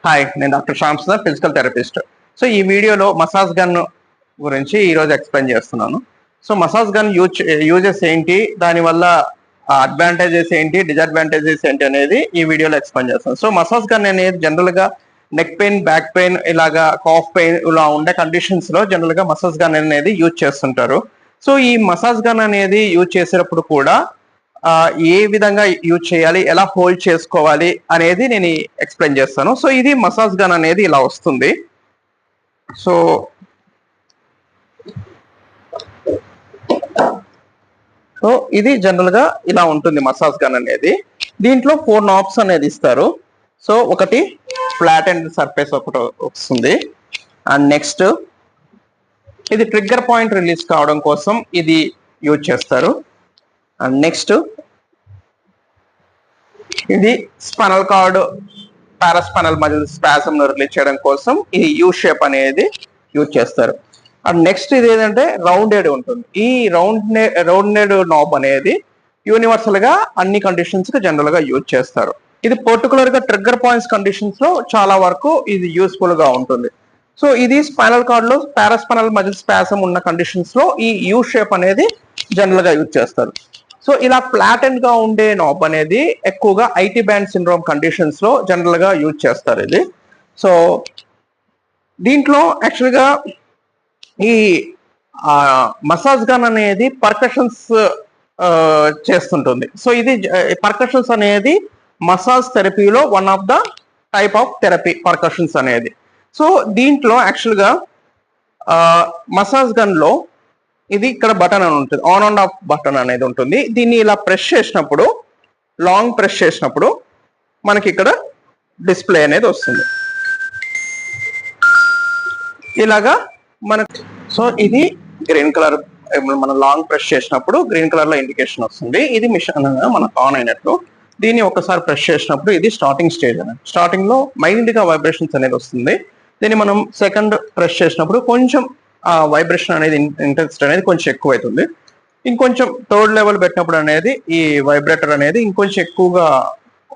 Hi, నేను doctor Shyam Sundar, physical therapist. So ఈ వీడియోలో మసాజ్ గన్ గురించి ఈరోజు ఎక్స్ప్లెయిన్ చేస్తున్నాను. సో మసాజ్ గన్ యూజెస్ ఏంటి, దానివల్ల అడ్వాంటేజెస్ ఏంటి, డిసడ్వాంటేజెస్ ఏంటి అనేది ఈ వీడియోలో ఎక్స్ప్లెయిన్ చేస్తాను. సో మసాజ్ గన్ అనేది జనరల్ గా నెక్ పెయిన్, బ్యాక్ పెయిన్, ఇలాగా కాఫ్ పెయిన్ ఇలా ఉండే కండిషన్స్ లో జనరల్ గా మసాజ్ గన్ అనేది యూజ్ చేస్తుంటారు. సో ఈ మసాజ్ గన్ అనేది యూజ్ చేసేటప్పుడు కూడా ఏ విధంగా యూజ్ చేయాలి, ఎలా హోల్డ్ చేసుకోవాలి అనేది నేను ఎక్స్ప్లెయిన్ చేస్తాను. సో ఇది మసాజ్ గన్ అనేది ఇలా వస్తుంది. సో సో ఇది జనరల్ గా ఇలా ఉంటుంది మసాజ్ గన్ అనేది. దీంట్లో 4 నాబ్స్ అనేది ఇస్తారు. సో ఒకటి ఫ్లాట్ అండ్ సర్ఫేస్ ఒకటి వస్తుంది, అండ్ నెక్స్ట్ ఇది ట్రిగ్గర్ పాయింట్ రిలీజ్ కావడం కోసం ఇది యూజ్ చేస్తారు. అండ్ నెక్స్ట్ ఇది spinal card, paraspinal muscle spasm ను రిలీజ్ చేయడం కోసం ఈ యూ షేప్ అనేది యూజ్ చేస్తారు. అండ్ నెక్స్ట్ ఇది ఏంటంటే రౌండెడ్ ఉంటుంది. ఈ రౌండెడ్ నాబ్ అనేది యూనివర్సల్ గా అన్ని కండిషన్స్ కి జనరల్ గా యూజ్ చేస్తారు. ఇది పర్టికులర్ గా ట్రిగ్గర్ పాయింట్స్ కండిషన్స్ లో చాలా వరకు ఇది యూస్ఫుల్ గా ఉంటుంది. సో ఇది స్పైనల్ కార్డ్ లో పారాస్పైనల్ మజిల్ స్పాజమ్ ఉన్న కండిషన్స్ లో ఈ యూ షేప్ అనేది జనరల్ గా యూజ్ చేస్తారు. సో ఇలా ఫ్లాటెండ్ గా ఉండే నాబ్ అనేది ఎక్కువగా ఐటీ బ్యాండ్ సిండ్రోమ్ కండిషన్స్ లో జనరల్ గా యూజ్ చేస్తారు ఇది. సో దీంట్లో యాక్చువల్ గా ఈ మసాజ్ గన్ అనేది పర్కషన్స్ చేస్తుంటుంది. సో ఇది పర్కషన్స్ అనేది మసాజ్ థెరపీలో one of the type of therapy percussions అనేది. సో దీంట్లో యాక్చువల్ గా మసాజ్ గన్ లో ఇది ఇక్కడ బటన్ అని ఉంటుంది, ఆన్ అండ్ ఆఫ్ బటన్ అనేది ఉంటుంది. దీన్ని ఇలా ప్రెస్ చేసినప్పుడు, లాంగ్ ప్రెస్ చేసినప్పుడు మనకి ఇక్కడ డిస్ప్లే అనేది వస్తుంది ఇలాగా మనకి. సో ఇది గ్రీన్ కలర్, మనం లాంగ్ ప్రెస్ చేసినప్పుడు గ్రీన్ కలర్ లో ఇండికేషన్ వస్తుంది. ఇది మిషన్ మనకు ఆన్ అయినట్లు. దీన్ని ఒకసారి ప్రెస్ చేసినప్పుడు ఇది స్టార్టింగ్ స్టేజ్ అనేది, స్టార్టింగ్ లో మైల్డ్ గా వైబ్రేషన్స్ అనేది వస్తుంది. దీన్ని మనం సెకండ్ ప్రెస్ చేసినప్పుడు కొంచెం వైబ్రేషన్ అనేది ఇంటెన్సిటీ అనేది కొంచెం ఎక్కువ అవుతుంది. ఇంకొంచెం థర్డ్ లెవెల్ పెట్టినప్పుడు అనేది ఈ వైబ్రేటర్ అనేది ఇంకొంచెం ఎక్కువగా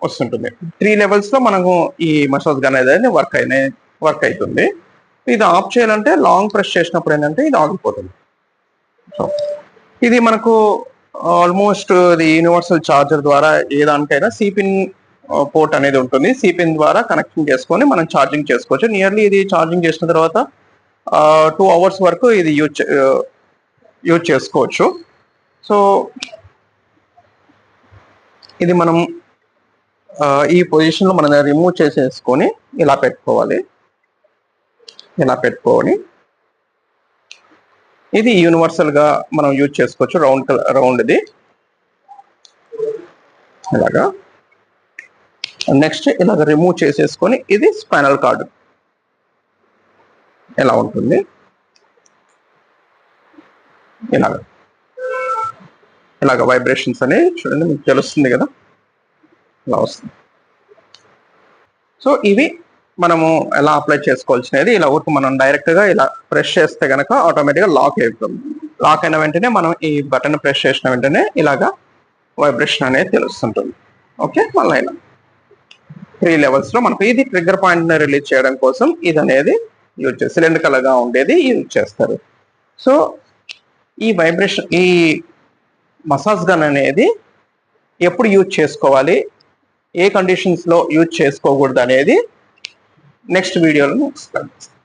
వస్తుంటుంది. 3 లెవెల్స్ లో మనకు ఈ మసాజ్ గన్ అనేది వర్క్ అవుతుంది. ఇది ఆఫ్ చేయాలంటే లాంగ్ ప్రెస్ చేసినప్పుడు ఏంటంటే ఇది ఆగిపోతుంది. సో ఇది మనకు ఆల్మోస్ట్ ఇది యూనివర్సల్ చార్జర్ ద్వారా ఏ దానికైనా సిపిన్ పోర్ట్ అనేది ఉంటుంది. సిపిన్ ద్వారా కనెక్షన్ చేసుకొని మనం ఛార్జింగ్ చేసుకోవచ్చు. నియర్లీ ఇది ఛార్జింగ్ చేసిన తర్వాత 2 అవర్స్ వరకు ఇది యూజ్ చేసుకోవచ్చు. సో ఇది మనం ఈ పొజిషన్ లో మనం రిమూవ్ చేసేసుకొని ఇలా పెట్టుకోవాలి. ఇలా పెట్టుకొని ఇది యూనివర్సల్ గా మనం యూజ్ చేసుకోవచ్చు. రౌండ్ ఇది ఇలాగా. నెక్స్ట్ ఇలాగ రిమూవ్ చేసేసుకొని ఇది స్పైనల్ కార్డ్ ఎలా ఉంటుంది, ఇలాగ వైబ్రేషన్స్ అనేవి చూడండి, మీకు తెలుస్తుంది కదా, ఇలా వస్తుంది. సో ఇవి మనము ఎలా అప్లై చేసుకోవాల్సినది. ఇలా ఊరికి మనం డైరెక్ట్ గా ఇలా ప్రెస్ చేస్తే కనుక ఆటోమేటిక్ గా లాక్ అయిపోతుంది. లాక్ అయిన వెంటనే మనం ఈ బటన్ ప్రెస్ చేసిన వెంటనే ఇలాగా వైబ్రేషన్ అనేది తెలుస్తుంటుంది. ఓకే, మళ్ళీ 3 లెవెల్స్ లో మనకు ఇది ట్రిగ్గర్ పాయింట్ రిలీజ్ చేయడం కోసం ఇది అనేది యూజ్ చేస్తారు. సిలిండ్రికల్ గా ఉండేది యూజ్ చేస్తారు. సో ఈ వైబ్రేషన్, ఈ మసాజ్ గన్ అనేది ఎప్పుడు యూజ్ చేసుకోవాలి, ఏ కండిషన్స్ లో యూజ్ చేసుకోకూడదు అనేది నెక్స్ట్ వీడియోలో ఎక్స్ప్లెయిన్ చేస్తాను.